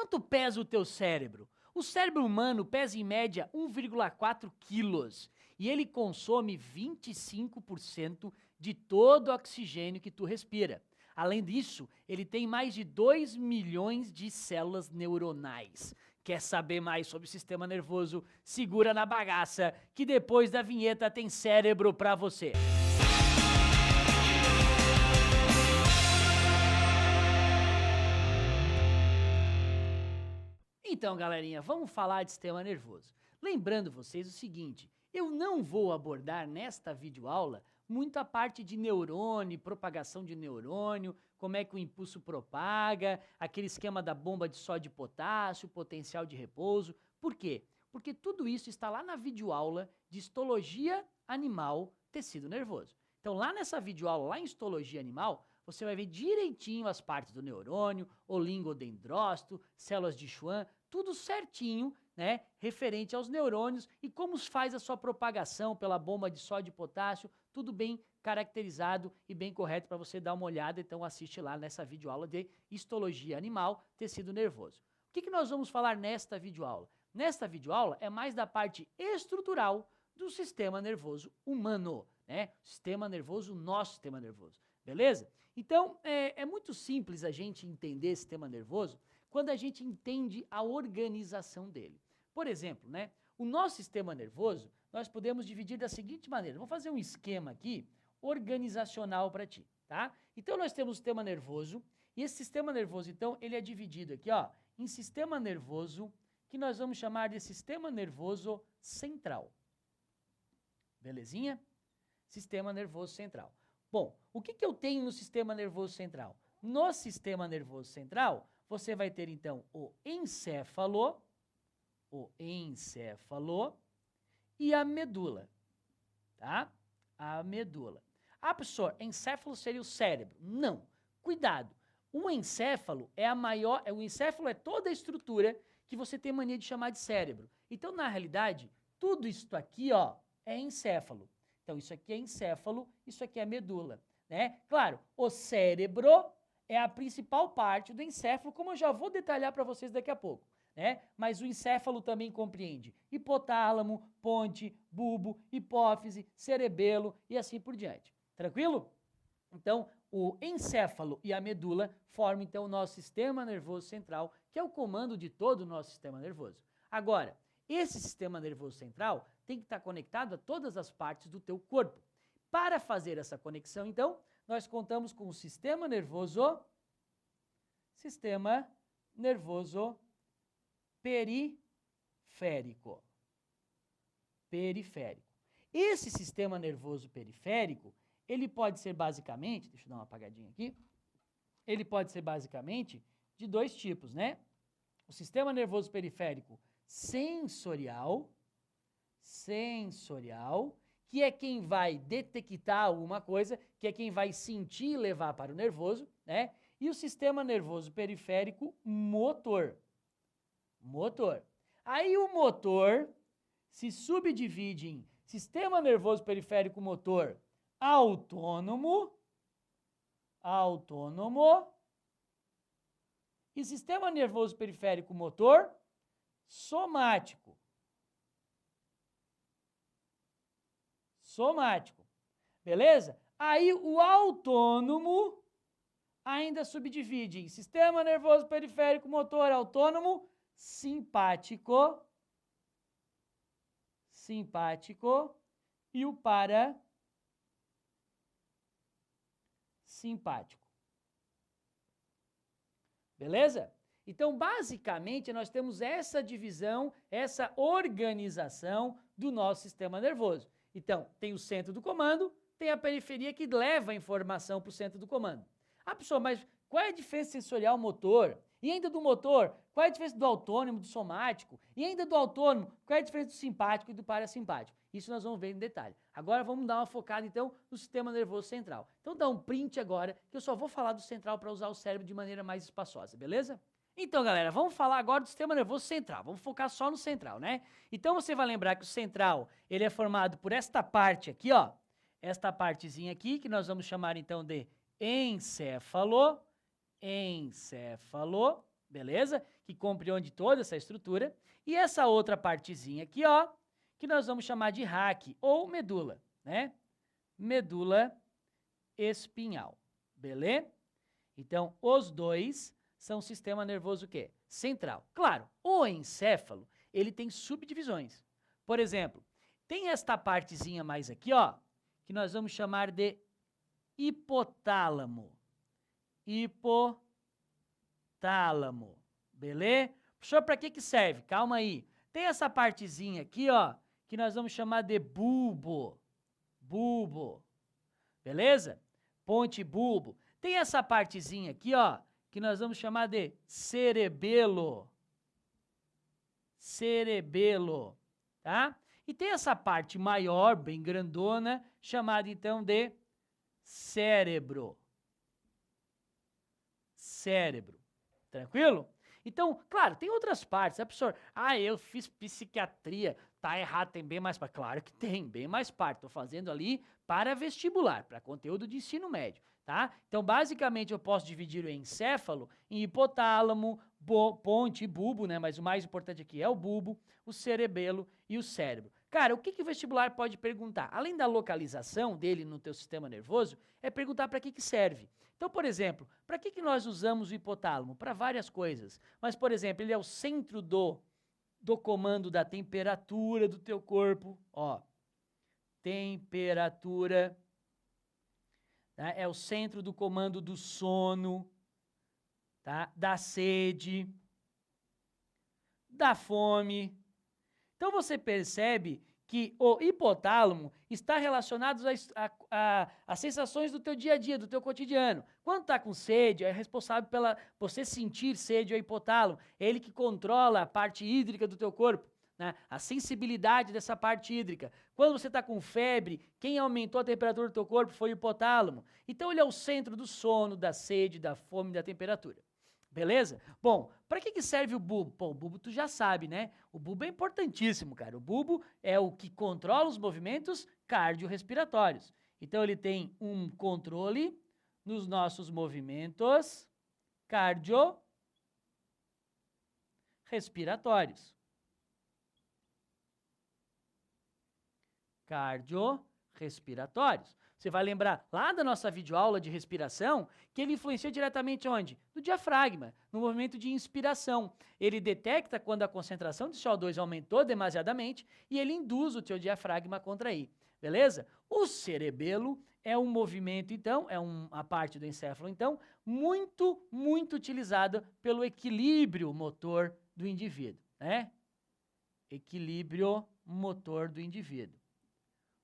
Quanto pesa o teu cérebro? O cérebro humano pesa em média 1,4 quilos e ele consome 25% de todo o oxigênio que tu respira. Além disso, ele tem mais de 2 milhões de células neuronais. Quer saber mais sobre o sistema nervoso? Segura na bagaça, que depois da vinheta tem cérebro pra você. Então, galerinha, vamos falar de sistema nervoso. Lembrando vocês o seguinte, eu não vou abordar nesta videoaula muito a parte de neurônio, propagação de neurônio, como é que o impulso propaga, aquele esquema da bomba de sódio e potássio, potencial de repouso. Por quê? Porque tudo isso está lá na videoaula de histologia animal, tecido nervoso. Então, lá nessa videoaula, lá em histologia animal, você vai ver direitinho as partes do neurônio, oligodendrócito, células de Schwann, tudo certinho, né, referente aos neurônios e como faz a sua propagação pela bomba de sódio e potássio, tudo bem caracterizado e bem correto para você dar uma olhada, então assiste lá nessa videoaula de histologia animal, tecido nervoso. O que nós vamos falar nesta videoaula? Nesta videoaula é mais da parte estrutural do sistema nervoso humano, né, sistema nervoso, nosso sistema nervoso, beleza? Então, é muito simples a gente entender esse sistema nervoso quando a gente entende a organização dele. Por exemplo, né, o nosso sistema nervoso, nós podemos dividir da seguinte maneira. Vou fazer um esquema aqui organizacional para ti, tá? Então, nós temos o sistema nervoso, e esse sistema nervoso, então, ele é dividido aqui, ó, em sistema nervoso, que nós vamos chamar de sistema nervoso central. Belezinha? Sistema nervoso central. Bom, o que eu tenho no sistema nervoso central? No sistema nervoso central, você vai ter, então, o encéfalo e a medula, tá? A medula. Ah, professor, encéfalo seria o cérebro. Não, cuidado. O encéfalo é a maior, o encéfalo é toda a estrutura que você tem mania de chamar de cérebro. Então, na realidade, tudo isso aqui, ó, é encéfalo. Então, isso aqui é encéfalo, isso aqui é medula, né? Claro, o cérebro é a principal parte do encéfalo, como eu já vou detalhar para vocês daqui a pouco, né? Mas o encéfalo também compreende hipotálamo, ponte, bulbo, hipófise, cerebelo e assim por diante. Tranquilo? Então, o encéfalo e a medula formam, então, o nosso sistema nervoso central, que é o comando de todo o nosso sistema nervoso. Agora, esse sistema nervoso central tem que estar conectado a todas as partes do teu corpo. Para fazer essa conexão, então, nós contamos com o sistema nervoso periférico. Esse sistema nervoso periférico, ele pode ser basicamente, deixa eu dar uma apagadinha aqui, ele pode ser basicamente de dois tipos, né? O sistema nervoso periférico sensorial, que é quem vai detectar alguma coisa, que é quem vai sentir e levar para o nervoso, né? E o sistema nervoso periférico motor. Aí o motor se subdivide em sistema nervoso periférico motor autônomo e sistema nervoso periférico motor somático. Beleza? Aí o autônomo ainda subdivide em sistema nervoso periférico motor autônomo simpático e o parasimpático. Beleza? Então, basicamente, nós temos essa divisão, essa organização do nosso sistema nervoso. Então, tem o centro do comando, tem a periferia que leva a informação para o centro do comando. Ah, pessoal, mas qual é a diferença sensorial motor? E ainda do motor, qual é a diferença do autônomo, do somático? E ainda do autônomo, qual é a diferença do simpático e do parasimpático? Isso nós vamos ver em detalhe. Agora vamos dar uma focada, então, no sistema nervoso central. Então dá um print agora, que eu só vou falar do central para usar o cérebro de maneira mais espaçosa, beleza? Então, galera, vamos falar agora do sistema nervoso central. Vamos focar só no central, né? Então você vai lembrar que o central, ele é formado por esta parte aqui, ó. Esta partezinha aqui, que nós vamos chamar então de encéfalo, beleza? que compreende toda essa estrutura, e essa outra partezinha aqui, ó, que nós vamos chamar de raque ou medula, né? Medula espinhal, beleza? Então, os dois são sistema nervoso o quê? Central. Claro, o encéfalo, ele tem subdivisões. Por exemplo, tem esta partezinha mais aqui, ó, que nós vamos chamar de hipotálamo. Hipotálamo, beleza? Professor, para que serve? Calma aí. Tem essa partezinha aqui, ó, que nós vamos chamar de bulbo. Bulbo, beleza? Ponte bulbo. Tem essa partezinha aqui, ó, que nós vamos chamar de cerebelo. Cerebelo, tá? E tem essa parte maior, bem grandona, chamada então de cérebro. Cérebro. Tranquilo? Então, claro, tem outras partes, né, professor? Ah, eu fiz psiquiatria, tá errado, tem bem mais parte. Claro que tem, bem mais parte. Estou fazendo ali para vestibular, para conteúdo de ensino médio, tá? Então, basicamente, eu posso dividir o encéfalo em hipotálamo, ponte e bulbo, né? Mas o mais importante aqui é o bulbo, o cerebelo e o cérebro. Cara, o que o vestibular pode perguntar? Além da localização dele no teu sistema nervoso, é perguntar para que serve. Então, por exemplo, para que nós usamos o hipotálamo? Para várias coisas. Mas, por exemplo, ele é o centro do comando da temperatura do teu corpo. Ó, temperatura. Tá? É o centro do comando do sono, tá? Da sede, da fome. Então, você percebe que o hipotálamo está relacionado às sensações do teu dia a dia, do teu cotidiano. Quando está com sede, é responsável pela você sentir sede, é o hipotálamo. É ele que controla a parte hídrica do teu corpo, né? A sensibilidade dessa parte hídrica. Quando você está com febre, quem aumentou a temperatura do teu corpo foi o hipotálamo. Então ele é o centro do sono, da sede, da fome e da temperatura. Beleza? Bom, para que serve o bulbo? Pô, o bulbo tu já sabe, né? O bulbo é importantíssimo, cara. O bulbo é o que controla os movimentos cardiorrespiratórios. Então, ele tem um controle nos nossos movimentos cardiorrespiratórios. Cardiorrespiratórios. Você vai lembrar lá da nossa videoaula de respiração que ele influencia diretamente onde? No diafragma, no movimento de inspiração. Ele detecta quando a concentração de CO2 aumentou demasiadamente e ele induz o teu diafragma a contrair, beleza? O cerebelo é um movimento, então, a parte do encéfalo, então, muito, muito utilizada pelo equilíbrio motor do indivíduo, né? Equilíbrio motor do indivíduo,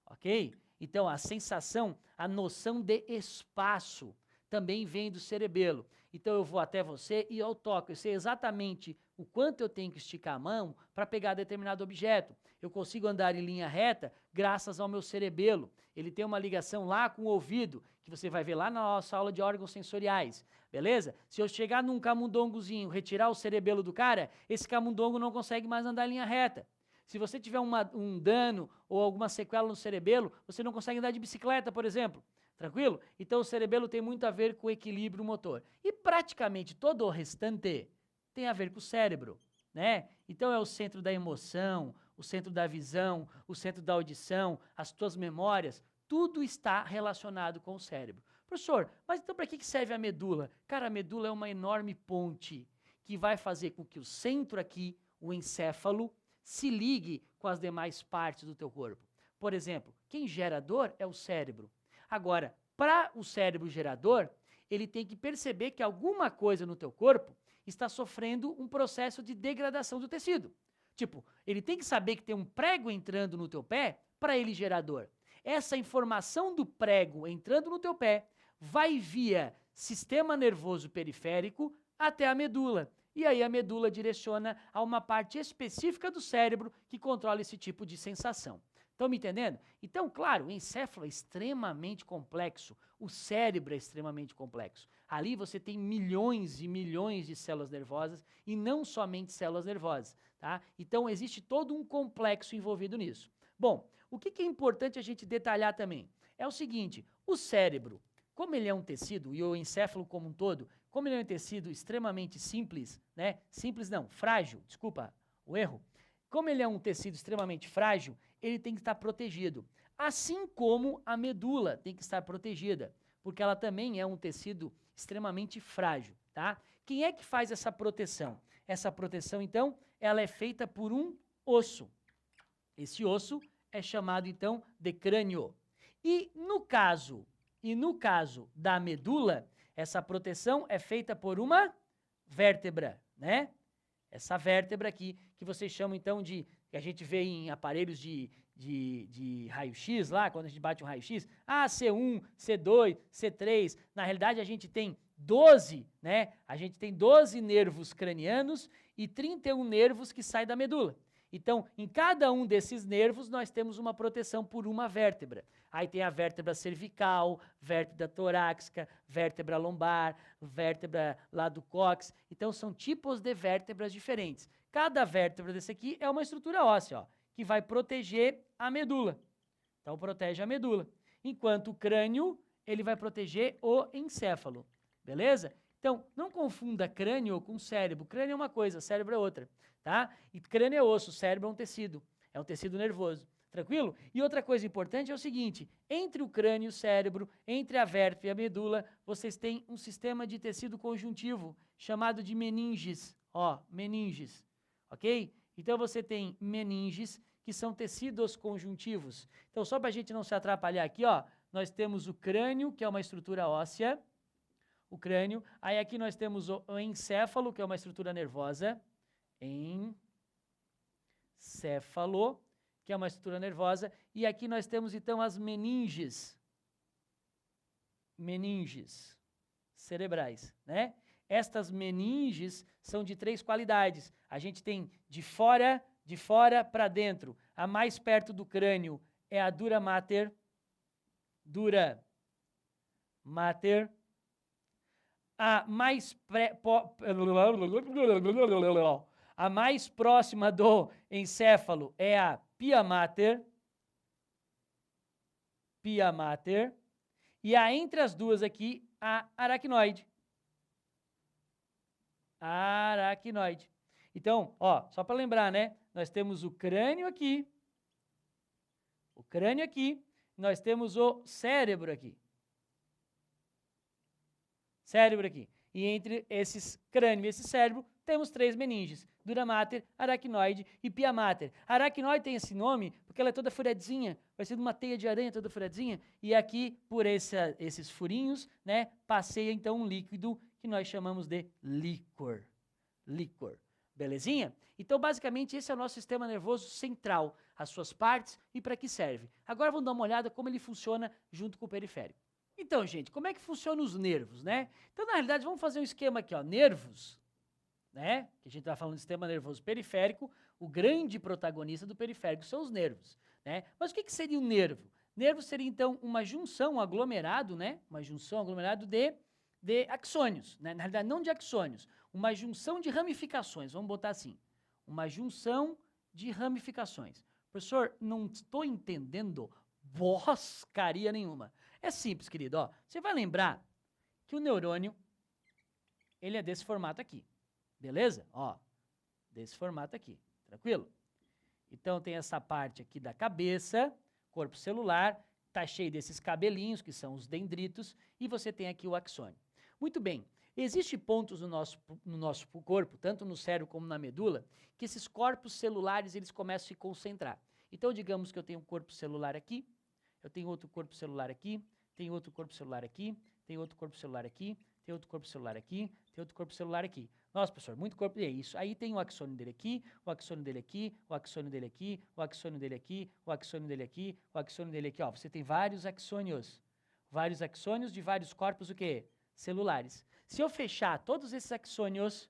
ok? Então, a sensação, a noção de espaço também vem do cerebelo. Então, eu vou até você e eu toco. Eu sei exatamente o quanto eu tenho que esticar a mão para pegar determinado objeto. Eu consigo andar em linha reta graças ao meu cerebelo. Ele tem uma ligação lá com o ouvido, que você vai ver lá na nossa aula de órgãos sensoriais, beleza? Se eu chegar num camundongozinho, retirar o cerebelo do cara, esse camundongo não consegue mais andar em linha reta. Se você tiver um dano ou alguma sequela no cerebelo, você não consegue andar de bicicleta, por exemplo. Tranquilo? Então, o cerebelo tem muito a ver com o equilíbrio motor. E praticamente todo o restante tem a ver com o cérebro, né? Então, é o centro da emoção, o centro da visão, o centro da audição, as tuas memórias, tudo está relacionado com o cérebro. Professor, mas então para que serve a medula? Cara, a medula é uma enorme ponte que vai fazer com que o centro aqui, o encéfalo, se ligue com as demais partes do teu corpo. Por exemplo, quem gera dor é o cérebro. Agora, para o cérebro gerador, ele tem que perceber que alguma coisa no teu corpo está sofrendo um processo de degradação do tecido. Tipo, ele tem que saber que tem um prego entrando no teu pé para ele gerar dor. Essa informação do prego entrando no teu pé vai via sistema nervoso periférico até a medula. E aí a medula direciona a uma parte específica do cérebro que controla esse tipo de sensação. Estão me entendendo? Então, claro, o encéfalo é extremamente complexo, o cérebro é extremamente complexo. Ali você tem milhões e milhões de células nervosas e não somente células nervosas, tá? Então, existe todo um complexo envolvido nisso. Bom, o que é importante a gente detalhar também? É o seguinte, o cérebro, como ele é um tecido, e o encéfalo como um todo, como ele é um tecido extremamente simples, né? Simples não, frágil, desculpa o erro. Como ele é um tecido extremamente frágil, ele tem que estar protegido. Assim como a medula tem que estar protegida, porque ela também é um tecido extremamente frágil, tá? Quem é que faz essa proteção? Essa proteção, então, ela é feita por um osso. Esse osso é chamado, então, de crânio. E no caso da medula, essa proteção é feita por uma vértebra, né? Essa vértebra aqui, que vocês chamam, então, que a gente vê em aparelhos de raio-x lá, quando a gente bate um raio-x, C1, C2, C3, na realidade a gente tem 12, né? A gente tem 12 nervos cranianos e 31 nervos que saem da medula. Então, em cada um desses nervos, nós temos uma proteção por uma vértebra. Aí tem a vértebra cervical, vértebra torácica, vértebra lombar, vértebra lá do cóccix. Então, são tipos de vértebras diferentes. Cada vértebra desse aqui é uma estrutura óssea, ó, que vai proteger a medula. Então, protege a medula. Enquanto o crânio, ele vai proteger o encéfalo. Beleza? Então, não confunda crânio com cérebro. Crânio é uma coisa, cérebro é outra. Tá? E crânio é osso, cérebro é um tecido nervoso. Tranquilo? E outra coisa importante é o seguinte, entre o crânio e o cérebro, entre a vértebra e a medula, vocês têm um sistema de tecido conjuntivo chamado de meninges. Ó, meninges, ok? Então você tem meninges, que são tecidos conjuntivos. Então só para a gente não se atrapalhar aqui, ó, nós temos o crânio, que é uma estrutura óssea, o crânio. Aí aqui nós temos o encéfalo, que é uma estrutura nervosa, encéfalo, que é uma estrutura nervosa, e aqui nós temos então as meninges cerebrais, né? Estas meninges são de 3 qualidades. A gente tem de fora para dentro. A mais perto do crânio é a dura mater. A mais próxima do encéfalo é a pia mater. E há entre as duas aqui a aracnoide. Então, ó, só para lembrar, né? Nós temos o crânio aqui. Nós temos o cérebro aqui. E entre esses crânio e esse cérebro, temos 3 meninges, dura mater, aracnoide e pia mater. A aracnoide tem esse nome porque ela é toda furadinha, parecida uma teia de aranha toda furadinha, e aqui, por esses furinhos, né, passeia então um líquido que nós chamamos de líquor. Belezinha? Então, basicamente, esse é o nosso sistema nervoso central, as suas partes e para que serve. Agora vamos dar uma olhada como ele funciona junto com o periférico. Então, gente, como é que funcionam os nervos, né? Então, na realidade, vamos fazer um esquema aqui, ó, nervos, né? Que a gente está falando de sistema nervoso periférico, o grande protagonista do periférico são os nervos, né? Mas o que seria um nervo? Nervo seria, então, uma junção, um aglomerado, né? Uma junção, aglomerado de axônios, né? Na realidade, não de axônios, uma junção de ramificações, vamos botar assim, uma junção de ramificações. Professor, não estou entendendo boscaria nenhuma. É simples, querido, ó. Você vai lembrar que o neurônio, ele é desse formato aqui, beleza? Ó, desse formato aqui, tranquilo? Então, tem essa parte aqui da cabeça, corpo celular, tá cheio desses cabelinhos, que são os dendritos, e você tem aqui o axônio. Muito bem, existem pontos no nosso corpo, tanto no cérebro como na medula, que esses corpos celulares, eles começam a se concentrar. Então, digamos que eu tenho um corpo celular aqui, eu tenho outro corpo celular aqui, tem outro corpo celular aqui, tem outro corpo celular aqui, tem outro corpo celular aqui, tem outro corpo celular aqui. Nossa, professor, muito corpo, é isso. Aí tem o axônio dele aqui, o axônio dele aqui, o axônio dele aqui, o axônio dele aqui, o axônio dele aqui, o axônio dele aqui. Ó, você tem vários axônios de vários corpos, o quê? Celulares. Se eu fechar todos esses axônios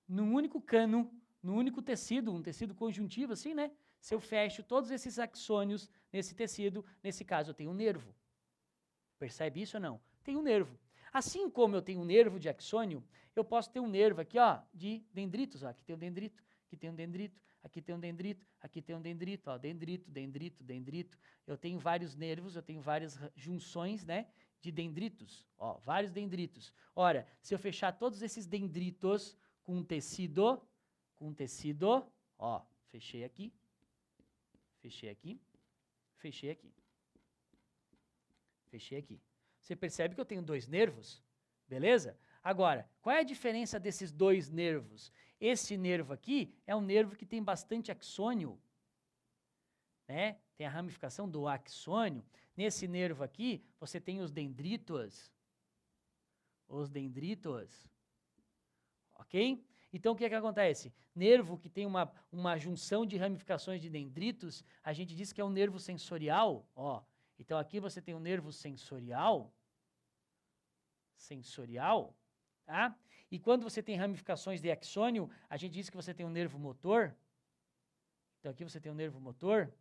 num único cano, num único tecido, um tecido conjuntivo assim, né? Se eu fecho todos esses axônios nesse tecido, nesse caso eu tenho um nervo. Percebe isso ou não? Tem um nervo. Assim como eu tenho um nervo de axônio, eu posso ter um nervo aqui, ó, de dendritos. Ó. Aqui tem um dendrito, aqui tem um dendrito, aqui tem um dendrito, aqui tem um dendrito, ó, dendrito. Eu tenho vários nervos, eu tenho várias junções, né, de dendritos, ó, vários dendritos. Ora, se eu fechar todos esses dendritos com tecido, ó, fechei aqui, fechei aqui, fechei aqui, fechei aqui. Você percebe que eu tenho 2 nervos, beleza? Agora, qual é a diferença desses 2 nervos? Esse nervo aqui é um nervo que tem bastante axônio, né? Tem a ramificação do axônio. Nesse nervo aqui, você tem os dendritos. Os dendritos. Ok? Então, o que é que acontece? Nervo que tem uma junção de ramificações de dendritos, a gente diz que é um nervo sensorial. Ó. Então, aqui você tem um nervo sensorial. Sensorial. Tá? E quando você tem ramificações de axônio, a gente diz que você tem um nervo motor. Então, aqui você tem um nervo motor.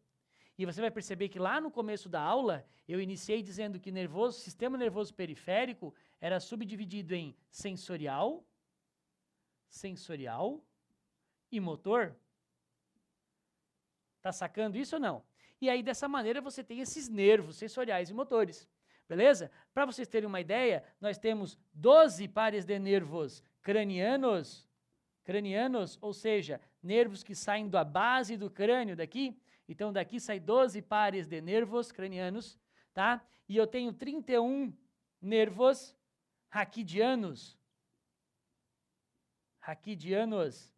E você vai perceber que lá no começo da aula, eu iniciei dizendo que sistema nervoso periférico era subdividido em sensorial e motor. Tá sacando isso ou não? E aí, dessa maneira, você tem esses nervos sensoriais e motores. Beleza? Para vocês terem uma ideia, nós temos 12 pares de nervos cranianos, ou seja, nervos que saem da base do crânio daqui. Então, daqui sai 12 pares de nervos cranianos, tá? E eu tenho 31 nervos raquidianos. Raquidianos,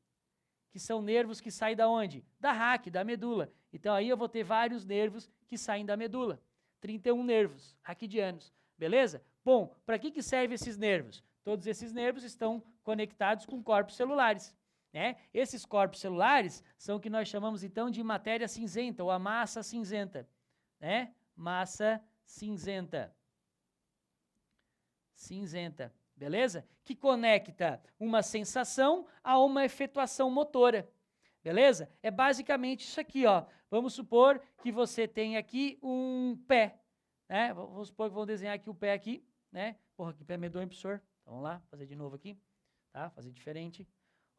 que são nervos que saem da onde? Da raque, da medula. Então, aí eu vou ter vários nervos que saem da medula. 31 nervos raquidianos, beleza? Bom, para que servem esses nervos? Todos esses nervos estão conectados com corpos celulares. Né? Esses corpos celulares são o que nós chamamos então de matéria cinzenta, ou a massa cinzenta. Né? Massa cinzenta. Cinzenta, beleza? Que conecta uma sensação a uma efetuação motora. Beleza? É basicamente isso aqui, ó. Vamos supor que você tem aqui um pé. Né? Vamos supor que vou desenhar aqui o pé aqui. Né? Porra, que pé medonho, professor. Então, vamos lá, fazer de novo aqui. Tá? Fazer diferente.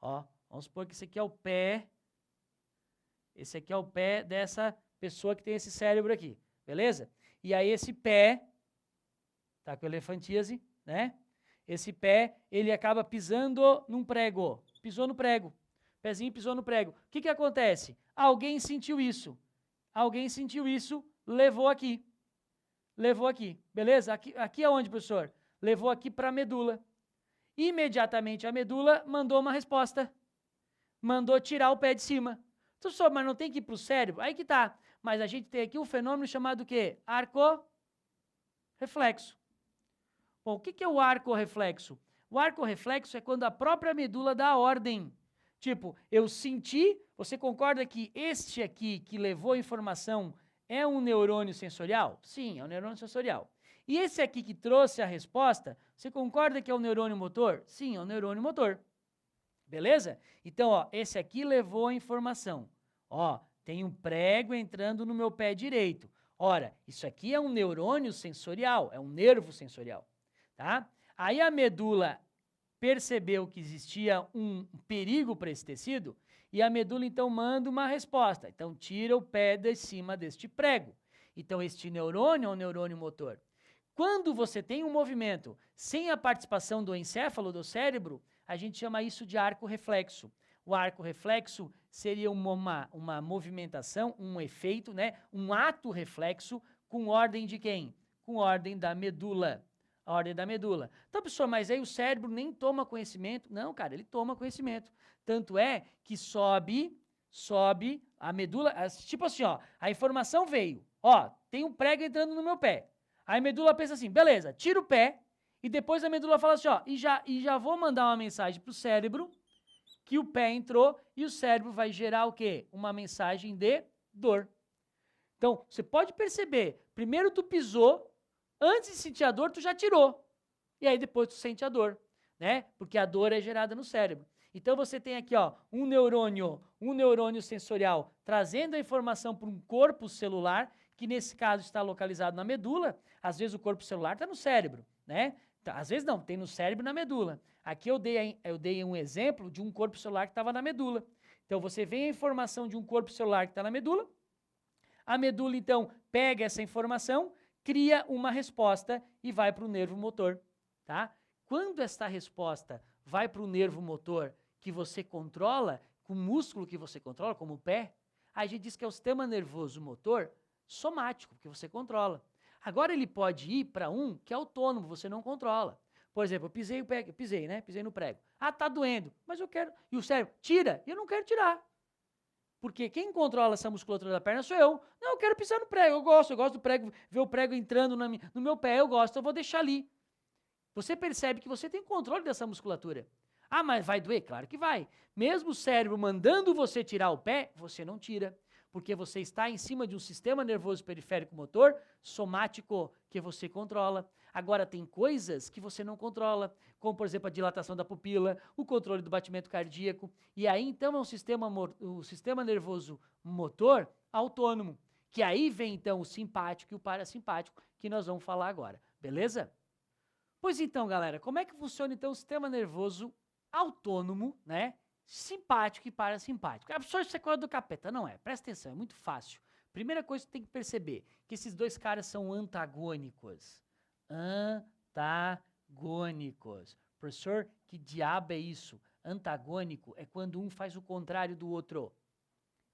Ó. Vamos supor que esse aqui é o pé. Esse aqui é o pé dessa pessoa que tem esse cérebro aqui, beleza? E aí esse pé, tá com elefantíase, né? Esse pé, ele acaba pisando num prego. Pisou no prego. Pezinho pisou no prego. O que acontece? Alguém sentiu isso. Alguém sentiu isso, levou aqui. Levou aqui, beleza? Aqui é onde, professor? Levou aqui para a medula. Imediatamente a medula mandou uma resposta. Mandou tirar o pé de cima. Professor, mas não tem que ir para o cérebro? Aí que tá. Mas a gente tem aqui um fenômeno chamado o quê? Arco-reflexo. Bom, o que é o arco-reflexo? O arco-reflexo é quando a própria medula dá a ordem. Tipo, eu senti, você concorda que este aqui que levou a informação é um neurônio sensorial? Sim, é um neurônio sensorial. E esse aqui que trouxe a resposta, você concorda que é um neurônio motor? Sim, é um neurônio motor. Beleza? Então, ó, esse aqui levou a informação. Ó, tem um prego entrando no meu pé direito. Ora, isso aqui é um neurônio sensorial, é um nervo sensorial, tá? Aí a medula percebeu que existia um perigo para esse tecido e a medula, então, manda uma resposta. Então, tira o pé de cima deste prego. Então, este neurônio é um neurônio motor. Quando você tem um movimento sem a participação do encéfalo, do cérebro, a gente chama isso de arco-reflexo. O arco-reflexo seria uma movimentação, um efeito, né? Um ato reflexo com ordem de quem? Com ordem da medula. A ordem da medula. Então, professor, mas aí o cérebro nem toma conhecimento? Não, cara, ele toma conhecimento. Tanto é que sobe a medula, tipo assim, ó, a informação veio, ó, tem um prego entrando no meu pé. Aí a medula pensa assim, beleza, tira o pé, e depois a medula fala assim, ó, e já vou mandar uma mensagem para o cérebro que o pé entrou e o cérebro vai gerar o quê? Uma mensagem de dor. Então, você pode perceber, primeiro tu pisou, antes de sentir a dor, tu já tirou. E aí depois tu sente a dor, né? Porque a dor é gerada no cérebro. Então você tem aqui, ó, um neurônio sensorial trazendo a informação para um corpo celular, que nesse caso está localizado na medula. Às vezes o corpo celular está no cérebro, né? Às vezes não, tem no cérebro e na medula. Aqui eu dei um exemplo de um corpo celular que estava na medula. Então você vê a informação de um corpo celular que está na medula. A medula, então, pega essa informação, cria uma resposta e vai para o nervo motor, tá? Quando esta resposta vai para o nervo motor que você controla, com o músculo que você controla, como o pé, a gente diz que é o sistema nervoso motor somático, que você controla. Agora ele pode ir para um que é autônomo, você não controla. Por exemplo, eu pisei no prego. Ah, tá doendo, mas eu quero. E o cérebro, tira, e eu não quero tirar. Porque quem controla essa musculatura da perna sou eu. Não, eu quero pisar no prego, eu gosto do prego, ver o prego entrando no meu pé, eu gosto, eu vou deixar ali. Você percebe que você tem controle dessa musculatura. Ah, mas vai doer? Claro que vai. Mesmo o cérebro mandando você tirar o pé, você não tira. Porque você está em cima de um sistema nervoso periférico motor somático que você controla. Agora, tem coisas que você não controla, como, por exemplo, a dilatação da pupila, o controle do batimento cardíaco. E aí, então, é um sistema nervoso motor autônomo. Que aí vem, então, o simpático e o parasimpático, que nós vamos falar agora. Beleza? Pois então, galera, como é que funciona, então, o sistema nervoso autônomo, né? Simpático e parasimpático. Absorve essa coisa do capeta. Não é. Presta atenção, é muito fácil. Primeira coisa que você tem que perceber, que esses dois caras são antagônicos. Antagônicos. Professor, que diabo é isso? Antagônico é quando um faz o contrário do outro.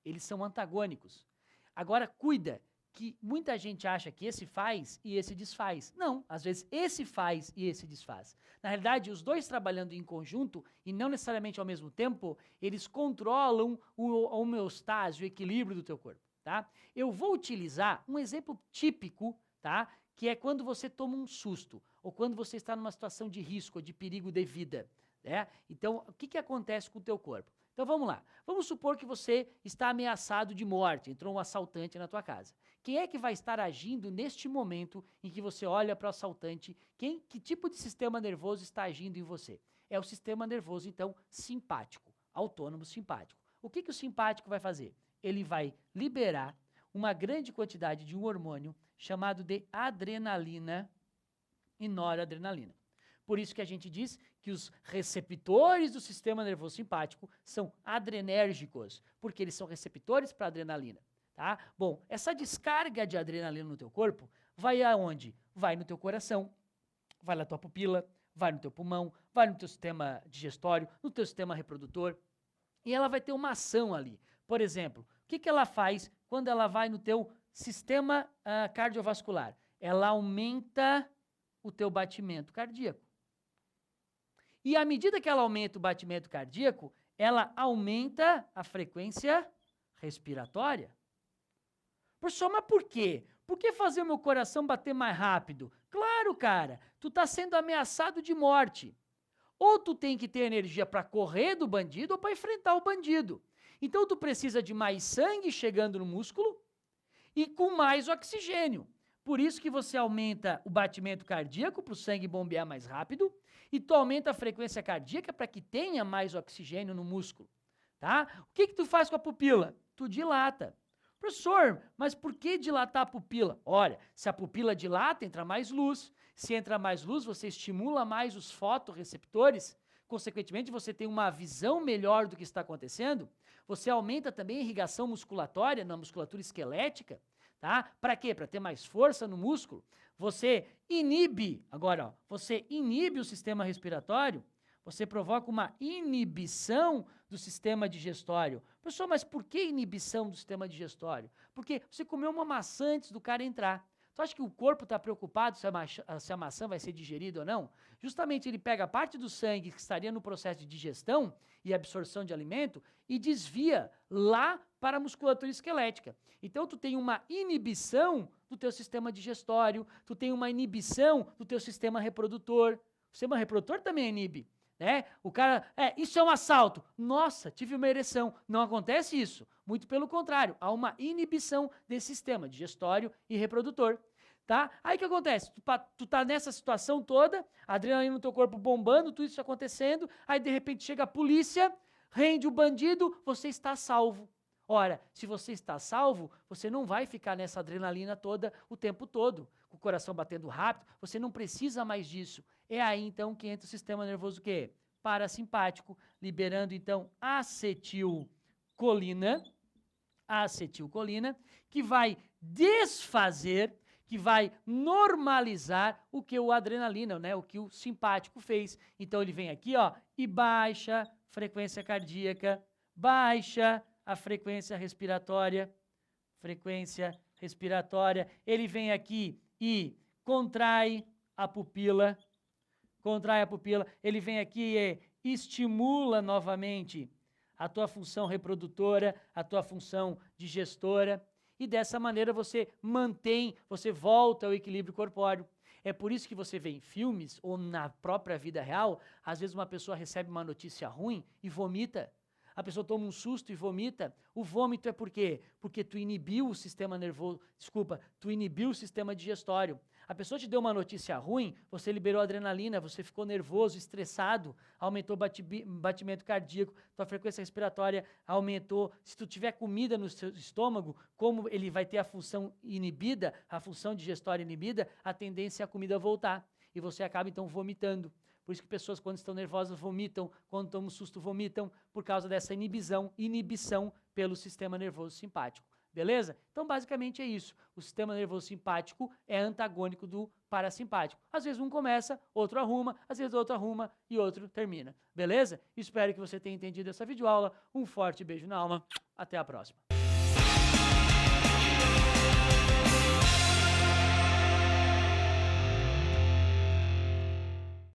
Eles são antagônicos. Agora, cuida, que muita gente acha que esse faz e esse desfaz. Não, às vezes esse faz e esse desfaz. Na realidade, os dois trabalhando em conjunto, e não necessariamente ao mesmo tempo, eles controlam a homeostase, o equilíbrio do teu corpo, tá? Eu vou utilizar um exemplo típico, tá? Que é quando você toma um susto, ou quando você está numa situação de risco, ou de perigo de vida, né? Então, o que acontece com o teu corpo? Então, vamos lá. Vamos supor que você está ameaçado de morte, entrou um assaltante na tua casa. Quem é que vai estar agindo neste momento em que você olha para o assaltante? Que tipo de sistema nervoso está agindo em você? É o sistema nervoso, então, simpático, autônomo simpático. O que o simpático vai fazer? Ele vai liberar uma grande quantidade de um hormônio chamado de adrenalina e noradrenalina. Por isso que a gente diz que os receptores do sistema nervoso simpático são adrenérgicos, porque eles são receptores para adrenalina. Tá? Bom, essa descarga de adrenalina no teu corpo vai aonde? Vai no teu coração, vai na tua pupila, vai no teu pulmão, vai no teu sistema digestório, no teu sistema reprodutor, e ela vai ter uma ação ali. Por exemplo, o que ela faz quando ela vai no teu sistema cardiovascular? Ela aumenta o teu batimento cardíaco. E à medida que ela aumenta o batimento cardíaco, ela aumenta a frequência respiratória. Professor, mas por quê? Por que fazer o meu coração bater mais rápido? Claro, cara, tu tá sendo ameaçado de morte. Ou tu tem que ter energia para correr do bandido ou para enfrentar o bandido. Então tu precisa de mais sangue chegando no músculo e com mais oxigênio. Por isso que você aumenta o batimento cardíaco para o sangue bombear mais rápido e tu aumenta a frequência cardíaca para que tenha mais oxigênio no músculo, tá? O que tu faz com a pupila? Tu dilata. Professor, mas por que dilatar a pupila? Olha, se a pupila dilata, entra mais luz. Se entra mais luz, você estimula mais os fotorreceptores. Consequentemente, você tem uma visão melhor do que está acontecendo. Você aumenta também a irrigação musculatória na musculatura esquelética. Tá? Para quê? Para ter mais força no músculo. Você inibe, agora, ó, você inibe o sistema respiratório, você provoca uma inibição do sistema digestório. Professor, mas por que inibição do sistema digestório? Porque você comeu uma maçã antes do cara entrar. Tu acha que o corpo está preocupado se a maçã vai ser digerida ou não? Justamente ele pega parte do sangue que estaria no processo de digestão e absorção de alimento e desvia lá para a musculatura esquelética. Então tu tem uma inibição do teu sistema digestório, tu tem uma inibição do teu sistema reprodutor. O sistema reprodutor também inibe. Né? O cara, isso é um assalto. Nossa, tive uma ereção. Não acontece isso. Muito pelo contrário, há uma inibição desse sistema digestório e reprodutor. Tá? Aí o que acontece? Tu tá nessa situação toda, adrenalina no teu corpo bombando, tudo isso acontecendo, aí de repente chega a polícia, rende o bandido, você está salvo. Ora, se você está salvo, você não vai ficar nessa adrenalina toda o tempo todo, com o coração batendo rápido, você não precisa mais disso. É aí então que entra o sistema nervoso que parasimpático, liberando então acetilcolina, que vai desfazer, que vai normalizar o que o adrenalina, né, o que o simpático fez. Então ele vem aqui, ó, e baixa a frequência cardíaca, baixa a frequência respiratória, ele vem aqui e contrai a pupila, ele vem aqui e estimula novamente a tua função reprodutora, a tua função digestora, e dessa maneira você volta ao equilíbrio corpóreo. É por isso que você vê em filmes ou na própria vida real, às vezes uma pessoa recebe uma notícia ruim e vomita. A pessoa toma um susto e vomita. O vômito é por quê? Porque tu inibiu o sistema digestório. A pessoa te deu uma notícia ruim, você liberou adrenalina, você ficou nervoso, estressado, aumentou o batimento cardíaco, tua frequência respiratória aumentou. Se tu tiver comida no seu estômago, como ele vai ter a função inibida, a função digestória inibida, a tendência é a comida voltar. E você acaba então vomitando. Por isso que pessoas, quando estão nervosas, vomitam, quando tomam um susto, vomitam, por causa dessa inibição pelo sistema nervoso simpático. Beleza? Então, basicamente é isso. O sistema nervoso simpático é antagônico do parasimpático. Às vezes um começa, outro arruma, às vezes outro arruma e outro termina. Beleza? Espero que você tenha entendido essa videoaula. Um forte beijo na alma. Até a próxima.